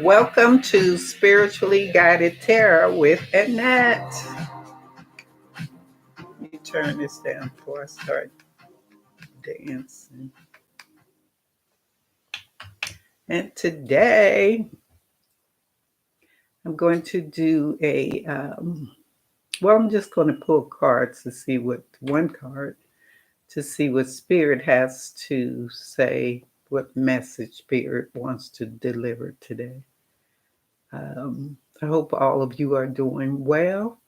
Welcome to Spiritually Guided Tarot with Annette. Let me turn this down before I start dancing. And today I'm going to do I'm just going to pull cards to see one card to see what Spirit has to say, what message Spirit wants to deliver today. I hope all of you are doing well.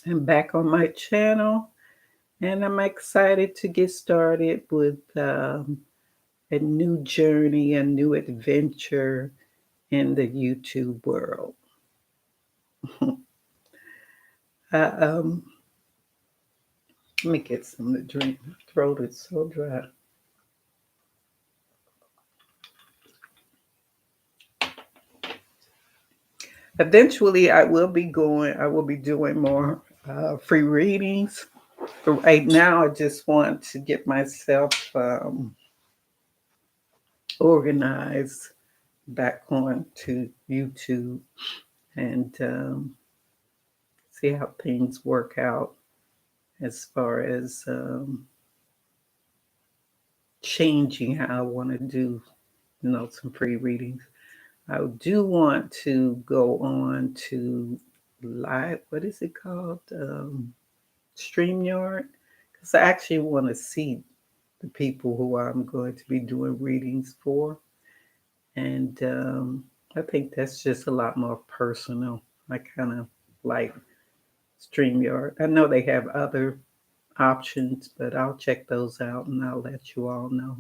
I'm back on my channel. And I'm excited to get started with a new journey, a new adventure in the YouTube world. Um, Let me get some to drink. My throat is so dry. Eventually, I will be doing more free readings. But right now, I just want to get myself organized back on to YouTube and see how things work out as far as changing how I want to do, some free readings. I do want to go on to live, what is it called? StreamYard. Because I actually want to see the people who I'm going to be doing readings for. And I think that's just a lot more personal. I kind of like StreamYard. I know they have other options, but I'll check those out and I'll let you all know.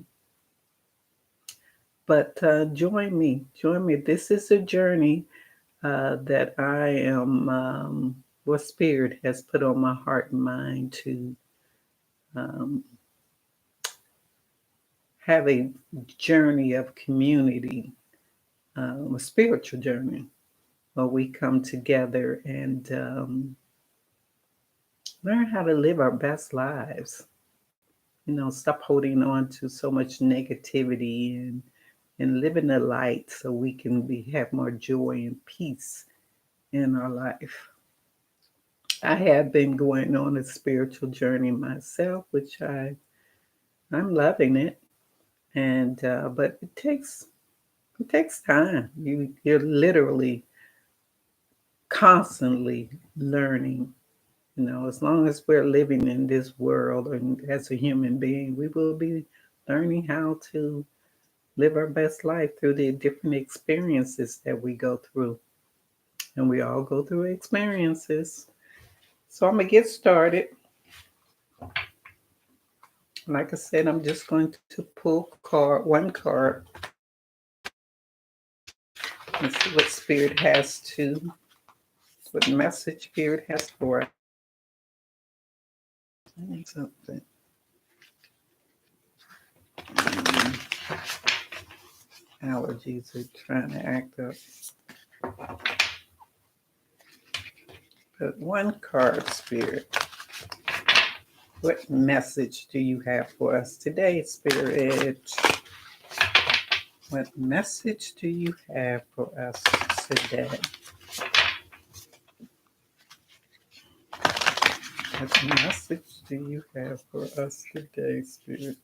But join me. This is a journey that I am, what Spirit has put on my heart and mind to um, have a journey of community, a spiritual journey, where we come together and learn how to live our best lives. Stop holding on to so much negativity and live in the light so we can have more joy and peace in our life. I have been going on a spiritual journey myself, which I'm loving it, and but it takes time. You're literally constantly learning. As long as we're living in this world and as a human being, we will be learning how to live our best life through the different experiences that we go through. And we all go through experiences. So I'm going to get started. Like I said, I'm just going to pull one card, and see what Spirit has to, what message Spirit has for us. Something. Allergies are trying to act up. But one card, Spirit. What message do you have for us today, Spirit? What message do you have for us today? What message do you have for us today, Spirit?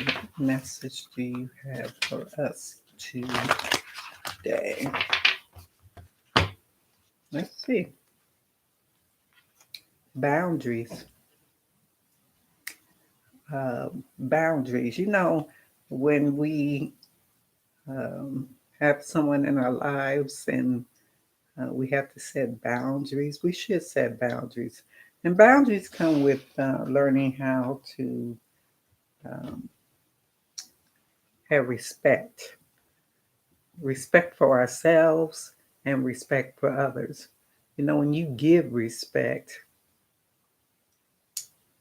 What message do you have for us today? Let's see. Boundaries. Boundaries. When we have someone in our lives and we have to set boundaries, we should set boundaries. And boundaries come with learning how to um, have respect for ourselves and respect for others. When you give respect,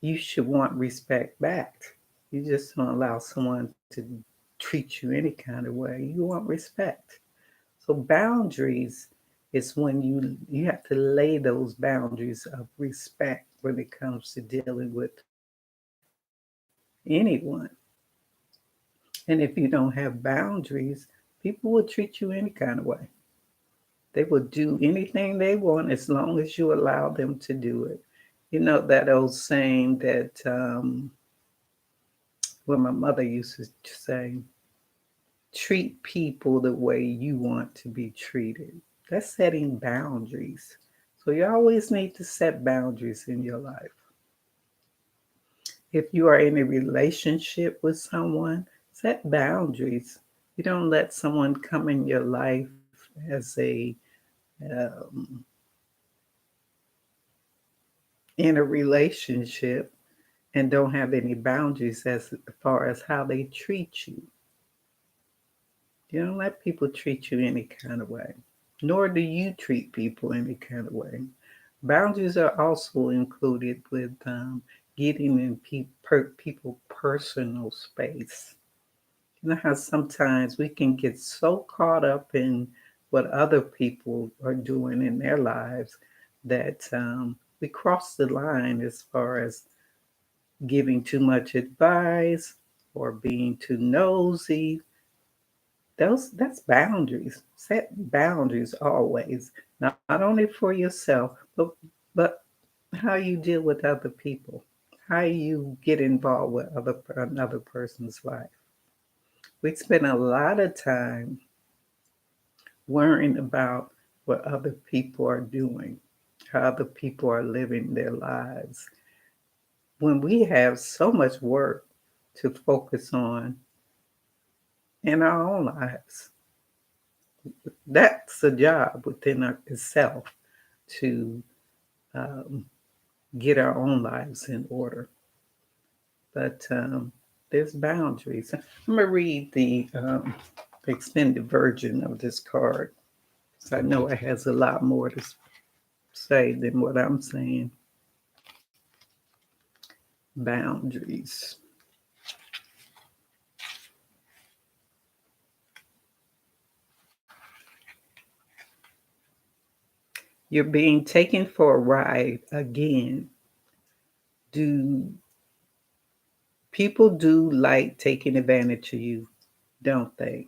you should want respect back. You just don't allow someone to treat you any kind of way. You want respect. So boundaries is when you have to lay those boundaries of respect when it comes to dealing with anyone. And if you don't have boundaries, people will treat you any kind of way. They will do anything they want as long as you allow them to do it. You know that old saying that what my mother used to say, treat people the way you want to be treated. That's setting boundaries. So you always need to set boundaries in your life. If you are in a relationship with someone, set boundaries. You don't let someone come in your life as a um, in a relationship and don't have any boundaries as far as how they treat you. You don't let people treat you any kind of way, nor do you treat people any kind of way. Boundaries are also included with getting in people personal space. You know how sometimes we can get so caught up in what other people are doing in their lives that we cross the line as far as giving too much advice or being too nosy. That's boundaries. Set boundaries always, not only for yourself, but how you deal with other people, how you get involved with another person's life. We spend a lot of time worrying about what other people are doing, how other people are living their lives, when we have so much work to focus on in our own lives. That's a job within itself to um, get our own lives in order. But there's boundaries. I'm going to read the extended version of this card, because I know it has a lot more to say than what I'm saying. Boundaries. You're being taken for a ride again. Do people do like taking advantage of you, don't they?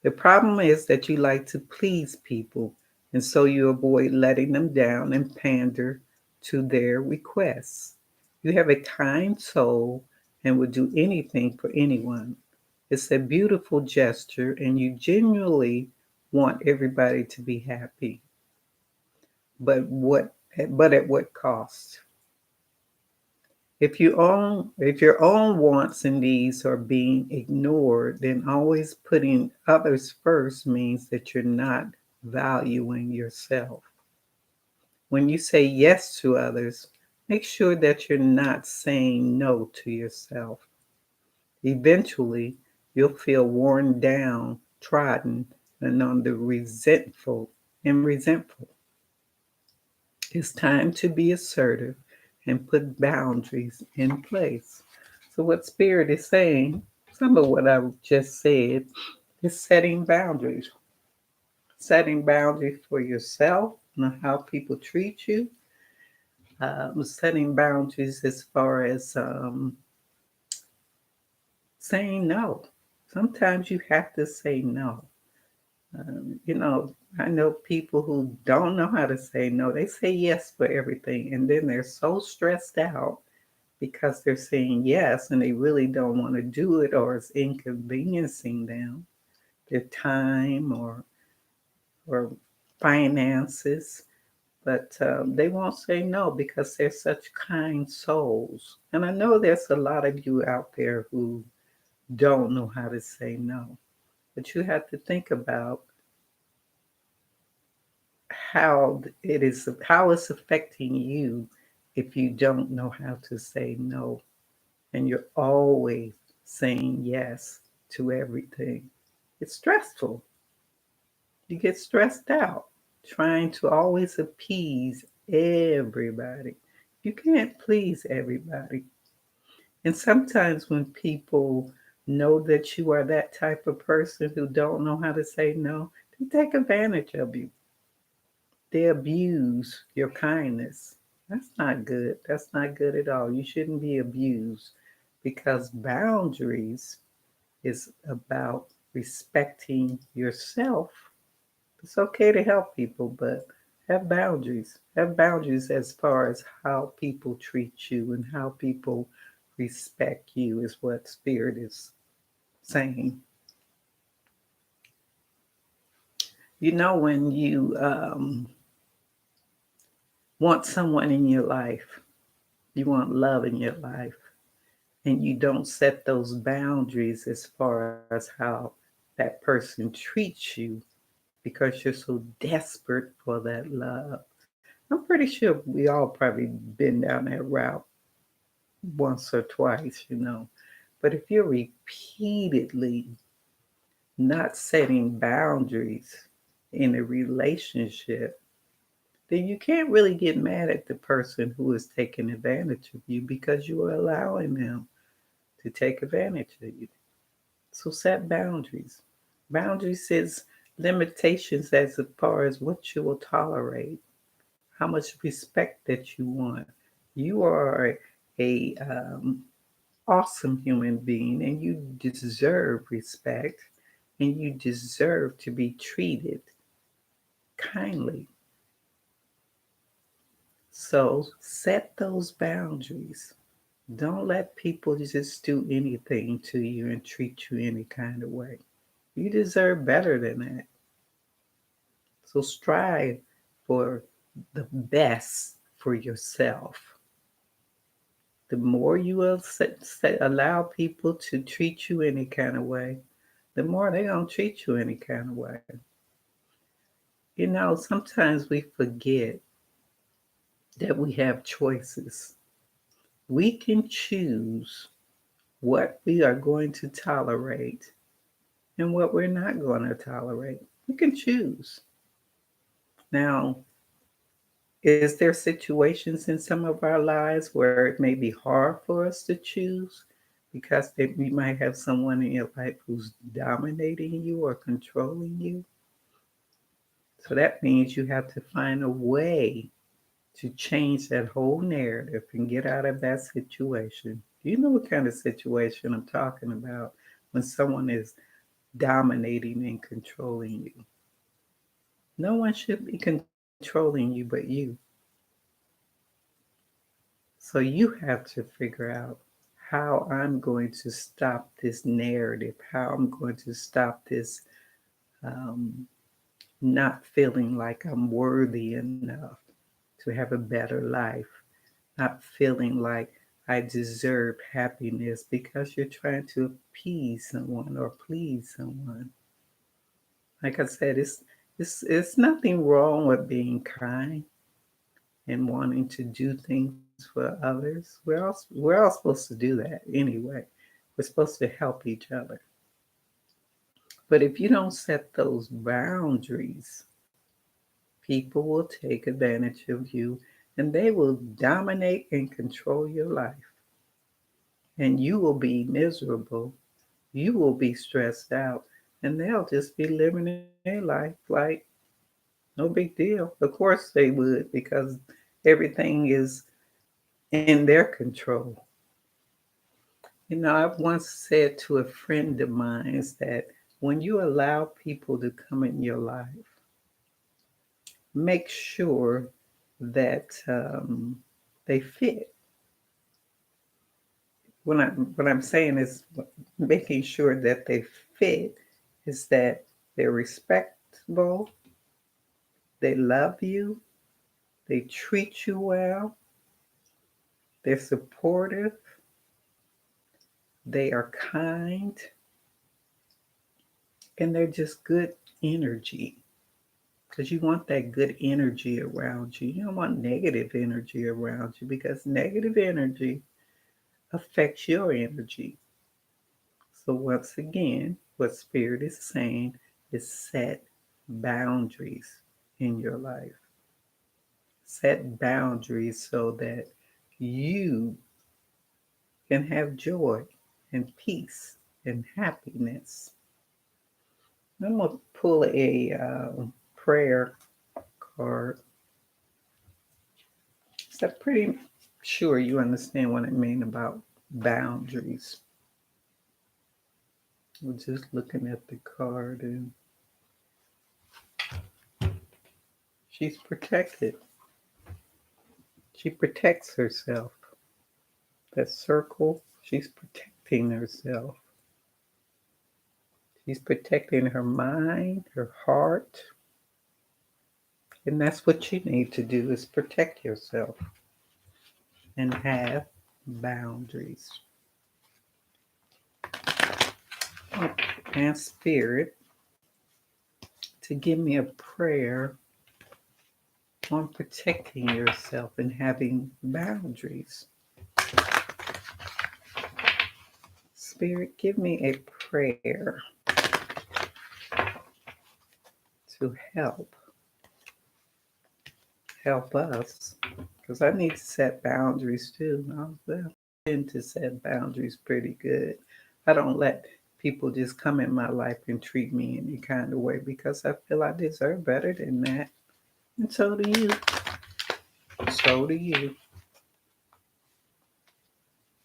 The problem is that you like to please people, and so you avoid letting them down and pander to their requests. You have a kind soul and would do anything for anyone. It's a beautiful gesture, and you genuinely want everybody to be happy. But at what cost? If your own wants and needs are being ignored, then always putting others first means that you're not valuing yourself. When you say yes to others, make sure that you're not saying no to yourself. Eventually, you'll feel worn down, trodden, and on the resentful. It's time to be assertive and put boundaries in place. So, what Spirit is saying, some of what I just said, is setting boundaries for yourself and how people treat you, setting boundaries as far as saying no. Sometimes you have to say no. You know, I know people who don't know how to say no. They say yes for everything, and then they're so stressed out because they're saying yes and they really don't want to do it, or it's inconveniencing them, their time or finances. But they won't say no because they're such kind souls. And I know there's a lot of you out there who don't know how to say no. But you have to think about how it's affecting you if you don't know how to say no and you're always saying yes to everything. It's stressful. You get stressed out trying to always appease everybody. You can't please everybody. And sometimes when people know that you are that type of person who don't know how to say no, they take advantage of you. They abuse your kindness. That's not good. That's not good at all. You shouldn't be abused because boundaries is about respecting yourself. It's okay to help people, but have boundaries. Have boundaries as far as how people treat you and how people respect you, is what Spirit is saying. You know, when you want someone in your life, you want love in your life, and you don't set those boundaries as far as how that person treats you because you're so desperate for that love. I'm pretty sure we all probably been down that route once or twice, you know. But if you're repeatedly not setting boundaries in a relationship, then you can't really get mad at the person who is taking advantage of you because you are allowing them to take advantage of you. So set boundaries. Boundaries is limitations as far as what you will tolerate, how much respect that you want. You are a awesome human being, and you deserve respect, and you deserve to be treated kindly. So set those boundaries. Don't let people just do anything to you and treat you any kind of way. You deserve better than that. So strive for the best for yourself. The more you will allow people to treat you any kind of way, the more they're going to treat you any kind of way. You know, sometimes we forget that we have choices. We can choose what we are going to tolerate and what we're not going to tolerate. We can choose. Now, is there situations in some of our lives where it may be hard for us to choose because we might have someone in your life who's dominating you or controlling you? So that means you have to find a way to change that whole narrative and get out of that situation. You know what kind of situation I'm talking about when someone is dominating and controlling you. No one should be controlling you but you. So you have to figure out how I'm going to stop this narrative, how I'm going to stop this um, not feeling like I'm worthy enough to have a better life, not feeling like I deserve happiness because you're trying to appease someone or please someone. Like I said, it's nothing wrong with being kind and wanting to do things for others. We're all supposed to do that anyway. We're supposed to help each other. But if you don't set those boundaries, people will take advantage of you and they will dominate and control your life. And you will be miserable. You will be stressed out. And they'll just be living their life like no big deal. Of course they would because everything is in their control. You know, I've once said to a friend of mine is that when you allow people to come in your life, make sure that they fit. What I'm saying is making sure that they fit is that they're respectable, they love you, they treat you well, they're supportive, they are kind, and they're just good energy. Because you want that good energy around you. You don't want negative energy around you because negative energy affects your energy. So, once again, what Spirit is saying is set boundaries in your life. Set boundaries so that you can have joy and peace and happiness. I'm going to pull a prayer card. So I'm pretty sure you understand what I mean about boundaries. I'm just looking at the card, and she's protected. She protects herself. That circle, she's protecting herself. She's protecting her mind, her heart. And that's what you need to do, is protect yourself and have boundaries. And Spirit to give me a prayer on protecting yourself and having boundaries. Spirit, give me a prayer to help us, because I need to set boundaries too. I tend to set boundaries pretty good. I don't let people just come in my life and treat me any kind of way, because I feel I deserve better than that. And so do you. So do you.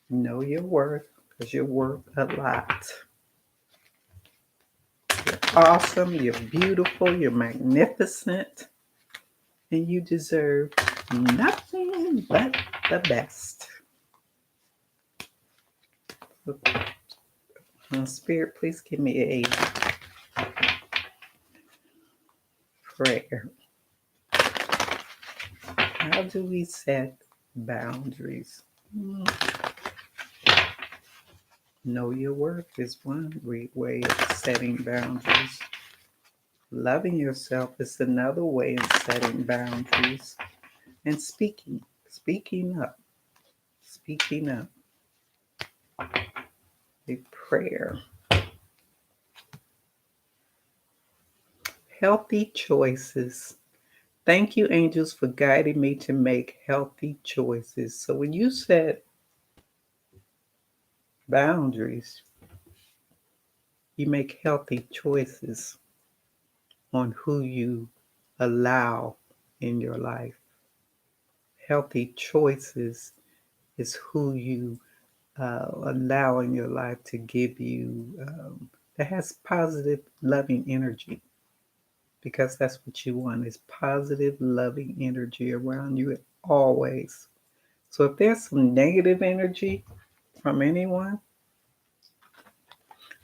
Know your worth, because you're worth a lot. You're awesome, you're beautiful, you're magnificent, and you deserve nothing but the best. Spirit, please give me a prayer. How do we set boundaries? Know your worth is one way of setting boundaries. Loving yourself is another way of setting boundaries. And speaking up, speaking up. A prayer. Healthy choices. Thank you, angels, for guiding me to make healthy choices. So when you set boundaries, you make healthy choices on who you allow in your life. Healthy choices is who you allow in your life to give you, that has positive, loving energy. Because that's what you want, is positive, loving energy around you always. So if there's some negative energy from anyone,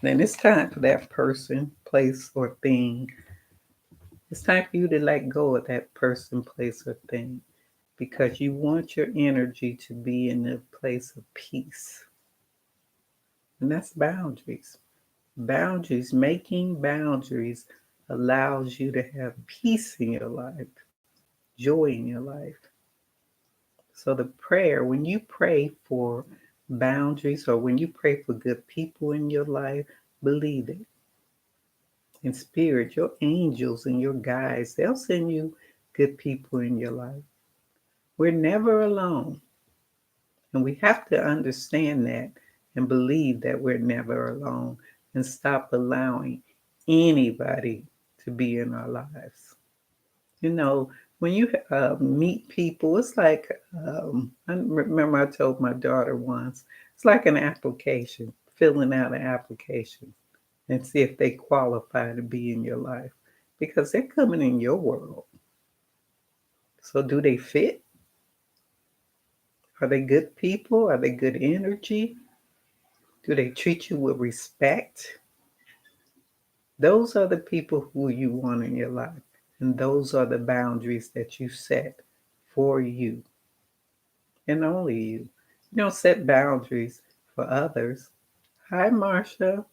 then it's time for that person, place, or thing. It's time for you to let go of that person, place, or thing, because you want your energy to be in a place of peace. And that's boundaries. Boundaries, making boundaries allows you to have peace in your life, joy in your life. So the prayer, when you pray for boundaries or when you pray for good people in your life, believe it. In spirit, your angels and your guides, they'll send you good people in your life. We're never alone. And we have to understand that and believe that we're never alone and stop allowing anybody to be in our lives. You know, when you meet people, it's like, I remember I told my daughter once, it's like an application, filling out an application and see if they qualify to be in your life, because they're coming in your world. So do they fit? Are they good people? Are they good energy? Do they treat you with respect? Those are the people who you want in your life. And those are the boundaries that you set for you and only you. You don't set boundaries for others. Hi, Marsha.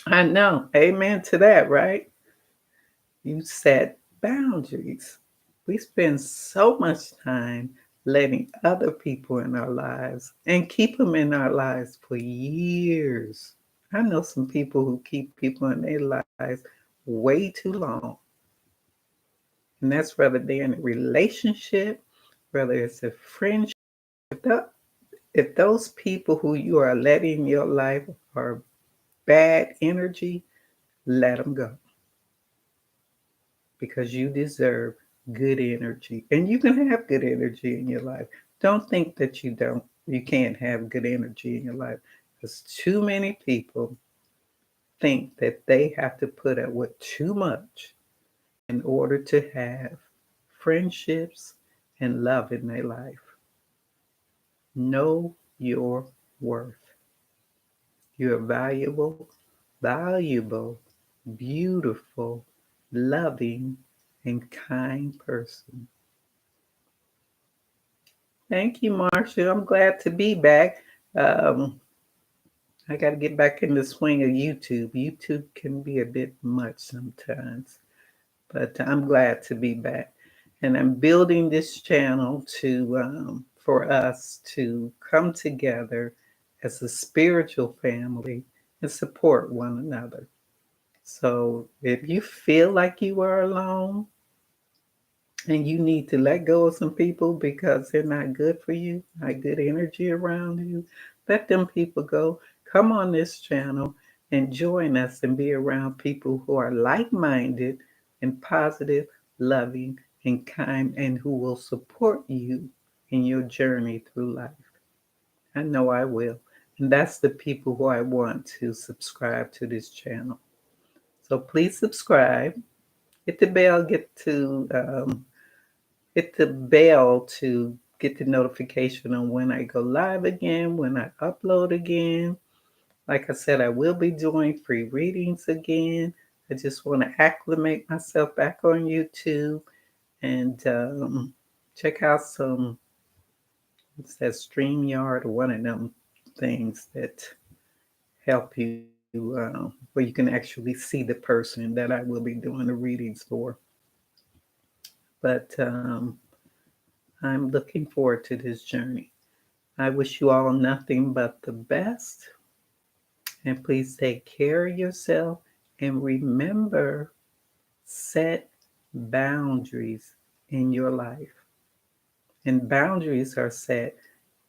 I know. Amen to that, right? You set boundaries. We spend so much time letting other people in our lives and keep them in our lives for years. I know some people who keep people in their lives way too long. And that's whether they're in a relationship, whether it's a friendship. If those people who you are letting in your life are bad energy, let them go, because you deserve good energy. And you can have good energy in your life. Don't think that you can't have good energy in your life. There's too many people think that they have to put up with too much in order to have friendships and love in their life. Know your worth. You're valuable, valuable, beautiful, loving, and kind person. Thank you, Marcia. I'm glad to be back. Um, I got to get back in the swing of YouTube. YouTube can be a bit much sometimes, but I'm glad to be back. And I'm building this channel to for us to come together as a spiritual family and support one another. So if you feel like you are alone and you need to let go of some people because they're not good for you, not good energy around you, let them people go. Come on this channel and join us and be around people who are like minded and positive, loving, and kind, and who will support you in your journey through life. I know I will. And that's the people who I want to subscribe to this channel. So please subscribe. Hit the bell, hit the bell to get the notification on when I go live again, when I upload again. Like I said, I will be doing free readings again. I just want to acclimate myself back on YouTube and check out some, what's that, StreamYard or one of them things that help you, where you can actually see the person that I will be doing the readings for. But I'm looking forward to this journey. I wish you all nothing but the best. And please take care of yourself. And remember, set boundaries in your life. And boundaries are set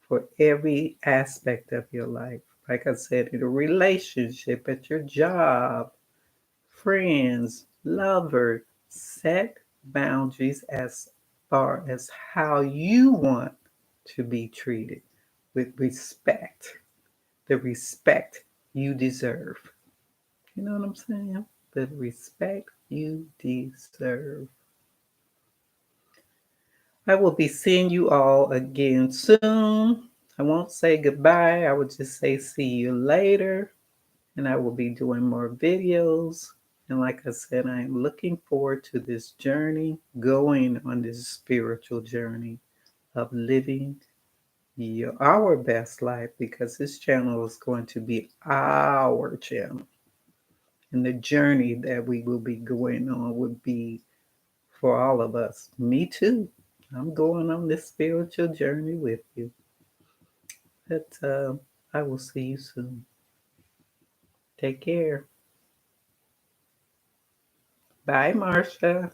for every aspect of your life. Like I said, in a relationship, at your job, friends, lover, set boundaries as far as how you want to be treated with respect, the respect you deserve. You know what I'm saying? The respect you deserve. I will be seeing you all again soon. I won't say goodbye. I will just say see you later. And I will be doing more videos. And like I said, I am looking forward to this journey, going on this spiritual journey of living our best life, because this channel is going to be our channel. And the journey that we will be going on would be for all of us. Me too. I'm going on this spiritual journey with you. But I will see you soon. Take care. Bye, Marcia.